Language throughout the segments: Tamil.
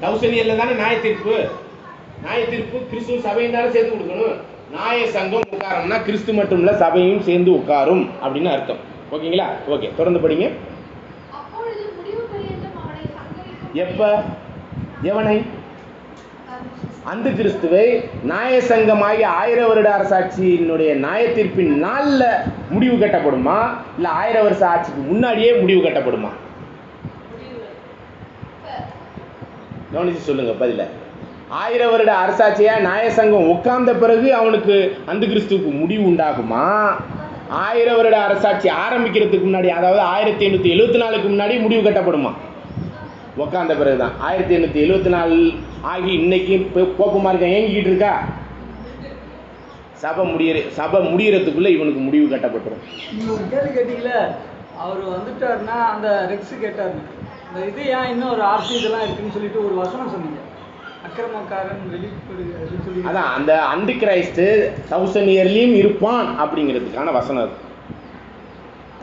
1000 இயர்ல தானே நியாய தீர்ப்பு. நியாய தீர்ப்பு கிறிஸ்துவ சபையும் தானே சேர்ந்து கொடுக்கணும். நியாய சங்கம் உட்காரம்னா கிறிஸ்து மட்டும் இல்ல சபையும் சேர்ந்து உட்காரும் அப்படின்னு அர்த்தம். ஓகேங்களா? ஓகே, தொடர்ந்து படிங்க. எப்ப? எவனை? அந்த கிறிஸ்துவை நியாய சங்கமாகி 1000 வருட அரசாட்சியினுடைய நியாய தீர்ப்பின் நாள்ல முடிவு கட்டப்படுமா, இல்ல 1000 வருஷ ஆட்சிக்கு முன்னாடியே முடிவு கட்டப்படுமா? கவனிச்சு சொல்லுங்க பதில. 1000 வருட அரசாட்சியா நியாய சங்கம் உட்கார்ந்த பிறகு அவனுக்கு அந்த கிறிஸ்துவுக்கு முடிவு உண்டாகுமா, 1000 வருட அரசாட்சி ஆரம்பிக்கிறதுக்கு முன்னாடி, அதாவது 1874க்கு முன்னாடி முடிவு கட்டப்படுமா? உட்கார்ந்த பிறகுதான். 1874 ஆகி இன்னைக்கு கோப்பமா இருக்க ஏங்கிக்கிட்டு இருக்கா? சபை முடியறதுக்குள்ள இவனுக்கு முடிவு கட்டப்பட்டுரும். நீங்க ஒரு கேள்வி கேட்டீங்களே, அவர் வந்துட்டாருன்னா அந்த ரெக்ஸ் கேட்டாரு, இந்த இது ஏன் இன்னும் ஒரு ஆர்சி இதெல்லாம் இருக்குன்னு சொல்லிட்டு ஒரு வசனம் சொன்னீங்க, அக்கிரமக்காரன் வெளிப்படுன்னு சொல்லி. அதான் அந்த அந்தி கிரைஸ்ட் 1000 இயர்லயும் இருப்பான் அப்படிங்கிறதுக்கான வசனம் அது.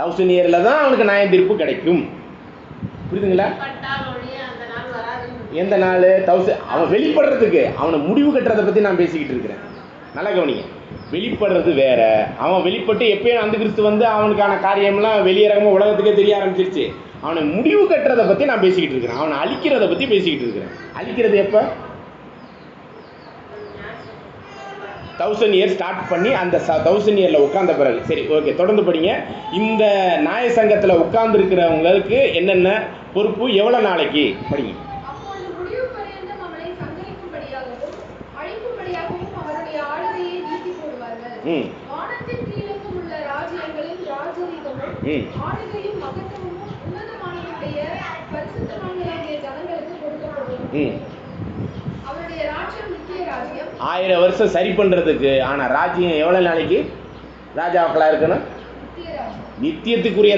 1000 இயர்ல தான் அவனுக்கு நியாய தீர்ப்பு கிடைக்கும். புரியுதுங்களா? எந்த நாள்? அவன் வெளிப்படுறதுக்கு, அவனை முடிவு கட்டுறதை பற்றி நான் பேசிக்கிட்டு இருக்கிறேன். நல்லா கவனிங்க. வெளிப்படுறது வேற. அவன் வெளிப்பட்டு எப்பயும் அந்த கிறிஸ்து வந்து அவனுக்கான காரியம்லாம் வெளியரங்கமாக உலகத்துக்கே தெரிய ஆரம்பிச்சிருச்சு. அவனை முடிவு கட்டுறதை பற்றி நான் பேசிக்கிட்டு இருக்கிறேன். அவனை அழிக்கிறத பற்றி பேசிக்கிட்டு இருக்கிறேன். அழிக்கிறது எப்போ? 1000 இயர் ஸ்டார்ட் பண்ணி அந்த 1000 இயரில் உட்கார்ந்த பிறகு. சரி, ஓகே, தொடர்ந்து படிங்க. இந்த நியாய சங்கத்தில் உட்கார்ந்து இருக்கிறவங்களுக்கு என்னென்ன பொறுப்பு, எவ்வளோ நாளைக்கு? படிங்க. ஆயிரம் வருஷம் சரி பண்றதுக்கு. ஆனா ராஜ்யம் எவ்வளவு நாளைக்கு ராஜாக்களா இருக்கணும்? நித்தியத்துக்குரிய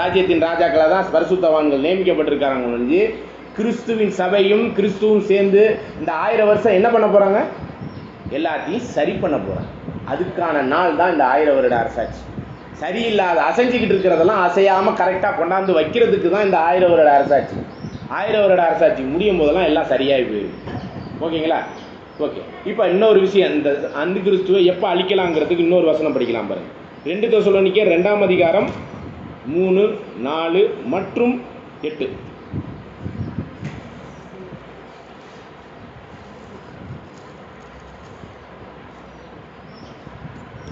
ராஜ்யத்தின் ராஜாக்களா தான் பரிசுத்தவான்கள் நியமிக்கப்பட்டிருக்காங்க ஒழிஞ்சு கிறிஸ்துவின் சபையும் கிறிஸ்துவும் சேர்ந்து இந்த 1000 வருஷம் என்ன பண்ண போறாங்க? எல்லாத்தையும் சரி பண்ண போறாங்க. அதுக்கான நாள் தான் இந்த 1000 வருட அரசாட்சி. சரியில்லாத அசைஞ்சிக்கிட்டு இருக்கிறதெல்லாம் அசையாம கரெக்டாக கொண்டாந்து வைக்கிறதுக்கு தான் இந்த 1000 வருட அரசாட்சி. 1000 வருட அரசாட்சி முடியும் போதெல்லாம் எல்லாம் சரியாகி போயிடும். ஓகேங்களா? ஓகே, இப்போ இன்னொரு விஷயம், இந்த அந்த கிறிஸ்துவை எப்போ அழிக்கலாங்கிறதுக்கு இன்னொரு வசனம் படிக்கலாம் பாருங்க. 2 தெசலோனிக்கேயர் 2ஆம் அதிகாரம் 3, 4 மற்றும் 8.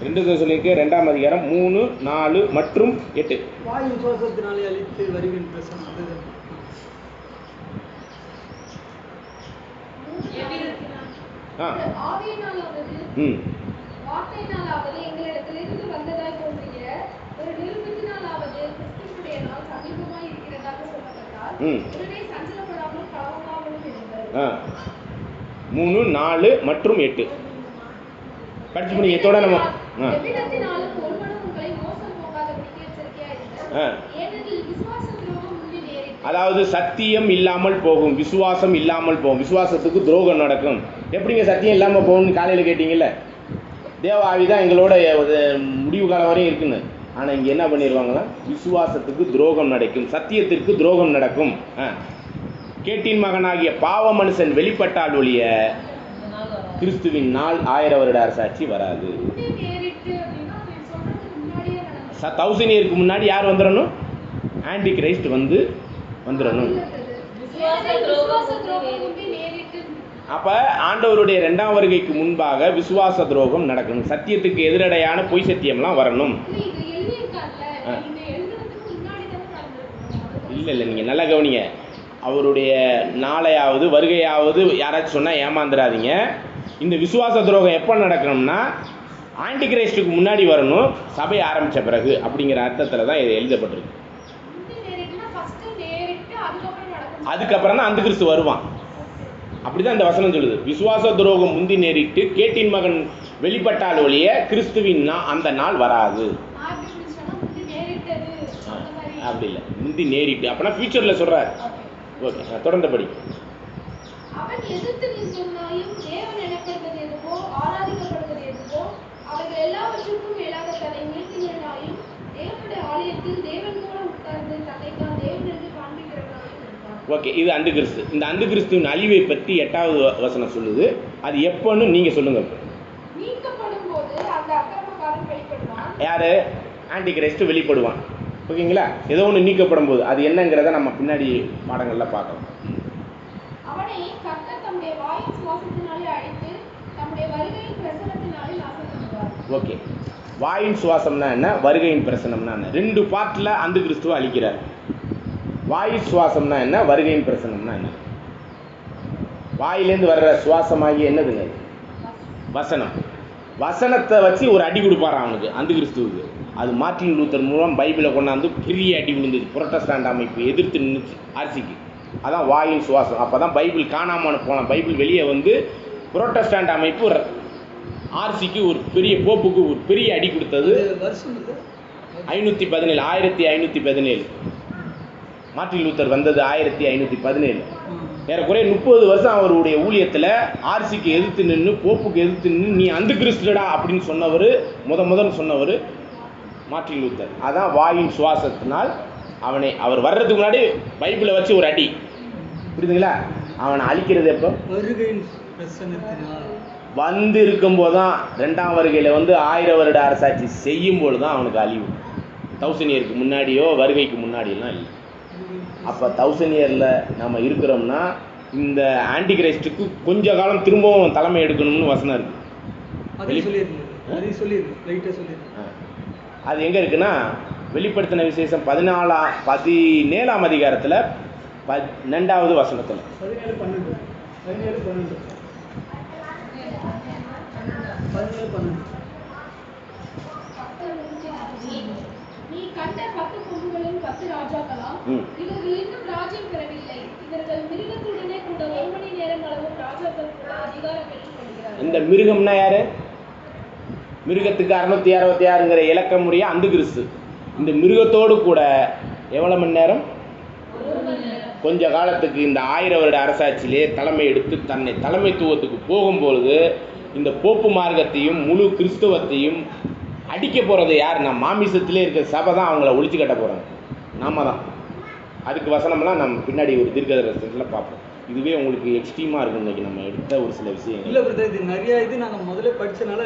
2 தெசலோனிக்கேயர் 2ஆம் அதிகாரம் 3, 4 மற்றும் 8. வாயு சுவாசத்தினாலே அழித்து வருகின்ற மூணு 4 மற்றும் 8 படிச்சு முடியத்தோட நம்ம அதாவது சத்தியம் இல்லாமல் போகும், விசுவாசம் இல்லாமல் போகும், விசுவாசத்துக்கு துரோகம் நடக்கும். எப்படிங்க சத்தியம் இல்லாமல் போகும்னு காலையில் கேட்டீங்கல்ல? தேவ ஆவிதான் எங்களோட முடிவு காலம் வரையும் இருக்குன்னு. ஆனால் இங்கே என்ன பண்ணிடுவாங்களா? விசுவாசத்துக்கு துரோகம் நடக்கும், சத்தியத்திற்கு துரோகம் நடக்கும். கேட்டின் மகனாகிய பாவ மனுஷன் வெளிப்பட்டால் ஒழிய கிறிஸ்துவின் நாள் 1000 வருட அரசாட்சி வராது. 1000 இயருக்கு முன்னாடி யார் வந்துடணும்? ஆன்டி கிரைஸ்ட் வந்துடணும். அப்ப ஆண்டவருடைய 2ஆம் வருகைக்கு முன்பாக விசுவாச துரோகம் நடக்கணும். சத்தியத்துக்கு எதிரடையான பொய் சத்தியம்லாம் வரணும். இல்லை, நீங்க நல்லா கவனிங்க. அவருடைய நாளையாவது வருகையாவது யாராச்சும் சொன்னா ஏமாந்துடாதீங்க. இந்த விசுவாச துரோகம் எப்போ நடக்கணும்னா ஆன்டி கிரைஸ்டுக்கு முன்னாடி வரணும், சபை ஆரம்பித்த பிறகு அப்படிங்கிற அர்த்தத்தில் தான் இது எழுதப்பட்டிருக்கு. அதுக்கப்புறம் தான் அந்த கிறிஸ்து வருவான். அப்படிதான் இந்த வசனம் சொல்லுது. விசுவாச துரோகம் முந்தி நேரிட்டு கேட்டின் மகன் வெளிப்பட்டால் ஒழிய கிறிஸ்துவின் அந்த நாள் வராது. அப்படி இல்லை, முந்தி நேரிட்டு அப்படின்னா ஃபியூச்சரில் சொல்கிறார். ஓகே, தொடர்ந்து படி. அவன் எதிர்த்து நின்றாயும் தேவன் எனப்படுவது எதுவோ ஆராதிக்கப்படுவது எதுவோ அவர்கள் எல்லாவற்றுக்கும் மேலாக தன்னை உயர்த்தினாயும் தேவனுடைய ஆலயத்தில் தேவன் கூட உட்கார்ந்து தன்னை தான் தேவன் என்று காண்பிக்கிறவனாயும் இருந்தான். ஓகே, இது அண்டு கிறிஸ்து. இந்த அண்டு கிறிஸ்துவின் அழிவை பற்றி 8வது வசனம் சொல்லுது. அது எப்போன்னு நீங்கள் சொல்லுங்கள். மீட்கப்படும் போது அந்த அக்கிரமக்காரன் வெளிப்படுவான். யார்? ஆன்டி கிரைஸ்ட் வெளிப்படுவான். ஓகேங்களா? ஏதோ ஒன்று நீக்கப்படும் போது அது என்னங்கிறத நம்ம பின்னாடி பாடங்களில் பார்க்கலாம். அவனை கர்த்தர் தம்முடைய வாயின் சுவாசத்தினாலே அழித்து தம்முடைய வருகையின் பிரசனத்தினாலே நாசம் பண்ணுவார். ஓகே, வாயின் சுவாசம்னா என்ன, வருகையின் பிரசனம்னா என்ன? 2 பார்ட்டில் அந்து கிறிஸ்துவை அழிக்கிறார். வாயு சுவாசம்னா என்ன, வருகையின் பிரசனம்னா என்ன? வாயிலேருந்து வர்ற சுவாசமாகி என்னதுங்க? வசனம். வசனத்தை வச்சு ஒரு அடி கொடுப்பாரான் அவனுக்கு, அந்து கிறிஸ்துவுக்கு. அது மார்ட்டின் லூத்தர் மூலம் பைபிளை கொண்டாந்து பெரிய அடி விழுந்தது. புரொட்டஸ்டாண்ட் அமைப்பு எதிர்த்து நின்றுச்சு ஆர்சிக்கு. அதான் வாயின் சுவாசம். அப்போ தான் பைபிள் காணாமல் போன பைபிள் வெளியே வந்து புரொட்டஸ்டாண்ட் அமைப்பு ஆர்சிக்கு ஒரு பெரிய போப்புக்கு ஒரு பெரிய அடி கொடுத்தது. 1517 மார்ட்டின் லூத்தர் வந்தது 1517. ஏறக்குறைய 30 வருஷம் அவருடைய ஊழியத்தில் ஆர்சிக்கு எதிர்த்து நின்று, போப்புக்கு எதிர்த்து நின்று, நீ அந்து கிறிஸ்துடா அப்படின்னு சொன்னவர், முதல் சொன்னவர் மார்ட்டின் லூத்தர். அதான் வாயின் சுவாசத்தினால் அவர் வர்றதுக்கு முன்னாடி பைபிளை வச்சு ஒரு அடி, புரியுதுங்களா? அவனை அழிக்கிறது எப்போ? வந்து இருக்கும்போது தான். 2ஆம் வருகையில் வந்து 1000 வருட அரசாட்சி செய்யும்போது தான் அவனுக்கு அழிவு. 1000 இயருக்கு முன்னாடியோ வருகைக்கு முன்னாடியெல்லாம் இல்லை. அப்போ 1000 இயரில் நம்ம இருக்கிறோம்னா இந்த ஆன்டி கிரைஸ்டுக்கு கொஞ்ச காலம் திரும்பவும் தலைமை எடுக்கணும்னு வசனம் இருக்குது. அது எங்கே இருக்குன்னா, வெளிப்படுத்தின விசேஷம் 17ஆம் அதிகாரத்தில் 2வது வசனத்தில். 17:12 நீ கண்ட 10 கொம்புகளின் 10 ராஜாக்களாம். இவர்கள் இன்னும் ராஜ்யம் பெறவில்லை. இவர்கள் மிருகத்துடனே கூட 1 மணி நேரம் அளவும் ராஜாக்களுக்குள்ள அதிகாரம் பெற்றுக் கொள்கிறார்கள். இந்த மிருகம்னா யாரு? மிருகத்துக்கு 666ங்கிற இலக்க முறையா அந்து கிறிஸ்து. இந்த மிருகத்தோடு கூட எவ்வளோ மணி நேரம்? கொஞ்ச காலத்துக்கு இந்த 1000 வருட அரசாட்சியிலே தலைமை எடுத்து தன்னை தலைமைத்துவத்துக்கு போகும்பொழுது இந்த போப்பு மார்க்கத்தையும் முழு கிறிஸ்தவத்தையும் அடிக்க போகிறது யாருன்னா, மாமிசத்திலே இருக்கிற சபை தான் அவங்கள ஒழிச்சு கட்ட போகிறாங்க. நாம தான். அதுக்கு வசனம்லாம் நம்ம பின்னாடி ஒரு தீர்க்கதரிசனத்தில் பார்ப்போம். இதுவே உங்களுக்கு எக்ஸ்ட்ரீமாக இருக்கும் இன்றைக்கி நம்ம எடுத்த ஒரு சில விஷயம். இல்லை பிரதர், இது நிறைய இது நாங்கள் முதல்ல படித்தனால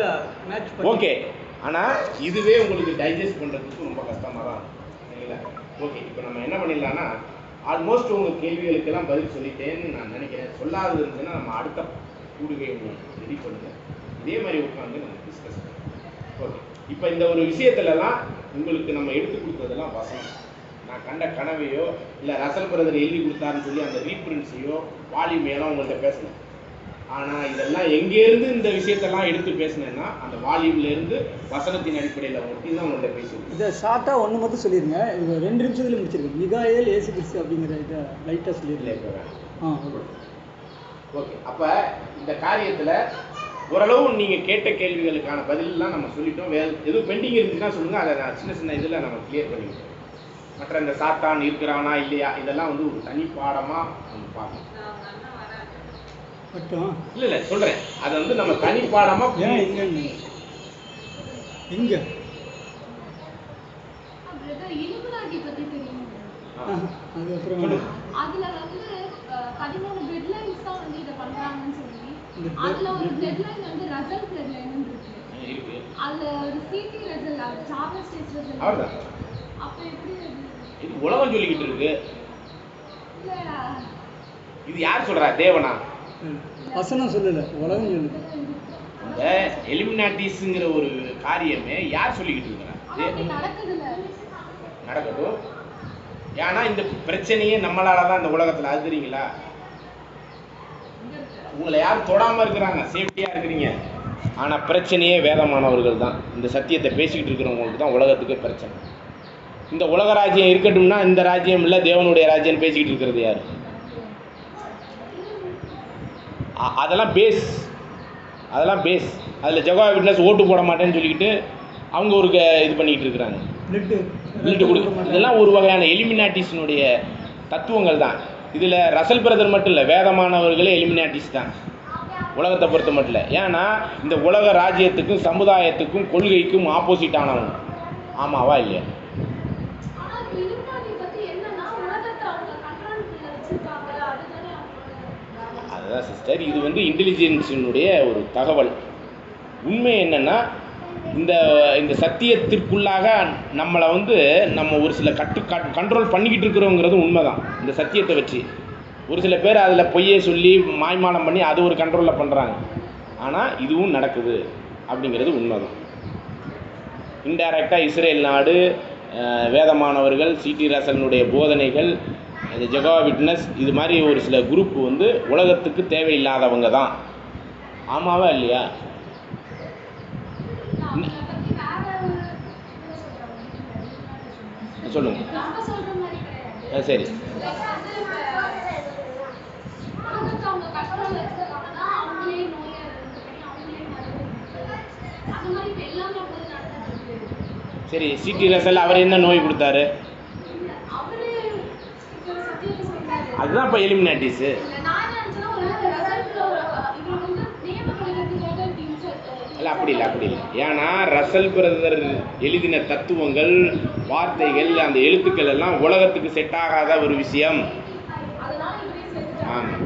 மேட்ச் ஓகே. ஆனால் இதுவே உங்களுக்கு டைஜஸ்ட் பண்ணுறதுக்கு ரொம்ப கஷ்டமாக தான் சரிங்களா? ஓகே, இப்போ நம்ம என்ன பண்ணிடலாம்னா, ஆல்மோஸ்ட் உங்கள் கேள்விகளுக்கெல்லாம் பதில் சொல்லிட்டேன்னு நான் நினைக்கிறேன். சொல்லாதது இருந்துச்சுன்னா நம்ம அடுத்த கூடுகை உங்களுக்கு ரெடி பண்ணுங்கள். இதே மாதிரி உட்காந்து நம்ம டிஸ்கஸ் பண்ணுவோம். ஓகே, இப்போ இந்த ஒரு விஷயத்துலலாம் உங்களுக்கு நம்ம எடுத்து கொடுத்ததெல்லாம் வசனம். நான் கண்ட கனவையோ இல்லை ரசல் பிரதர் எழுதி கொடுத்தாருன்னு சொல்லி அந்த ரீப்ரின்ஸையோ வால்யூமையெல்லாம் உங்கள்கிட்ட பேசினேன். ஆனால் இதெல்லாம் எங்கேருந்து இந்த விஷயத்தெல்லாம் எடுத்து பேசினேன்னா அந்த வால்யூம்லேருந்து வசனத்தின் அடிப்படையில் மட்டும் தான் உங்கள்கிட்ட பேசுவேன். இதை ஷார்ட்டாக ஒன்று மட்டும் சொல்லிடுங்க. இது 2 நிமிஷத்தில் முடிச்சிருக்கேன். மிகாயேல் இயேசு கிறிஸ்து அப்படிங்கிற இதை லைட்டாக சொல்லிடுங்க. இப்போ ஓகே, அப்போ இந்த காரியத்தில் ஓரளவு நீங்கள் கேட்ட கேள்விகளுக்கான பதிலெலாம் நம்ம சொல்லிட்டோம். வேறு எதுவும் பெண்டிங் இருந்துச்சுன்னா சொல்லுங்கள், அதை நான் சின்ன சின்ன இதில் நம்ம கிளியர் பண்ணிக்கிட்டோம். மற்ற இந்த சாத்தான் இருக்கிறானா இல்லையா இதெல்லாம் வந்து ஒரு தனி பாடமாக நம்ம பார்க்கணும். இல்லை சொல்கிறேன், அதை வந்து நம்ம தனி பாடமாக இங்க இலுமினாட்டி பத்தி தெரியும். அதுல வந்து 13 டெட்லைன்ஸ் தான் வந்து இத பண்றாங்கன்னு சொல்லி, அதுல ஒரு டெட்லைன் வந்து ரசல் டெட்லைன் இருக்கு. அதுல ஒரு சிடி ரசல், சார்லஸ் ஸ்டேட் ரசல். அவ்வளவுதான். அப்ப எப்படி இது உலகம் சொல்லிக்கிட்டு இருக்கு. இல்லடா, இது யார் சொல்றா? தேவனா? வசனம் சொல்லல, உலகம் சொல்லுது. இந்த எலிமினாட்டிஸ்ங்கிற ஒரு காரியமே யார் சொல்லிக்கிட்டு இருக்கிறா? நடக்கட்டும். ஏன்னா இந்த பிரச்சனையே நம்மளால தான் இந்த உலகத்தில். அது தெரியுங்களா? உங்களை யாரும் தொடாமல் இருக்கிறாங்க, சேஃப்டியாக இருக்கிறீங்க. ஆனால் பிரச்சனையே வேதமானவர்கள் தான். இந்த சத்தியத்தை பேசிக்கிட்டு இருக்கிறவங்களுக்கு தான் உலகத்துக்கே பிரச்சனை. இந்த உலக ராஜ்யம் இருக்கட்டும்னா இந்த ராஜ்யம் இல்லை, தேவனுடைய ராஜ்யம் பேசிக்கிட்டு இருக்கிறது யார்? அதெல்லாம் பேஸ். அதில் ஜெகோவா விட்னஸ் ஓட்டு போட மாட்டேன்னு சொல்லிக்கிட்டு அவங்க ஒரு இது பண்ணிக்கிட்டு இருக்கிறாங்க, பிளட்டு கொடுக்க. இதெல்லாம் ஒரு வகையான எலிமினாட்டிஸினுடைய தத்துவங்கள் தான். இதில் ரசல் பிரதர் மட்டும் இல்லை, வேதமானவர்களே எலிமினாட்டிஸ் தான் உலகத்தை பொறுத்த மட்டும் இல்லை. ஏன்னா இந்த உலக ராஜ்யத்துக்கும் சமுதாயத்துக்கும் கொள்கைக்கும் ஆப்போசிட் ஆனவங்க. ஆமாவா இல்லையா? அதான் சிஸ்டர், இது வந்து இன்டெலிஜென்ஸினுடைய ஒரு தகவல். உண்மை என்னென்னா, இந்த இந்த சத்தியத்திற்குள்ளாக நம்மளை வந்து நம்ம ஒரு சில கண்ட்ரோல் பண்ணிக்கிட்டு இருக்கிறோங்கிறது உண்மை தான். இந்த சத்தியத்தை வச்சு ஒரு சில பேர் அதில் பொய்யை சொல்லி மாய்மாலம் பண்ணி அது ஒரு கண்ட்ரோலில் பண்ணுறாங்க. ஆனால் இதுவும் நடக்குது அப்படிங்கிறது உண்மை தான். இன்டைரக்டாக இஸ்ரேல் நாடு, வேதமானவர்கள், சிடி ரசனுடைய போதனைகள், இந்த ஜெகோவா விட்னஸ், இது மாதிரி ஒரு சில குரூப் வந்து உலகத்துக்கு தேவையில்லாதவங்க தான். ஆமாவா இல்லையா? சொல்லுங்கள். சரி, சரி. சிடி ரசல் அவர் என்ன நோய் கொடுத்தாரு? அதுதான் இப்போ எலிமினாட்டிஸு. இல்லை, அப்படி இல்லை. ஏன்னா ரசல் பிரதர் எழுதின தத்துவங்கள், வார்த்தைகள், அந்த எழுத்துக்கள் எல்லாம் உலகத்துக்கு செட் ஆகாத ஒரு விஷயம். ஆமாம்.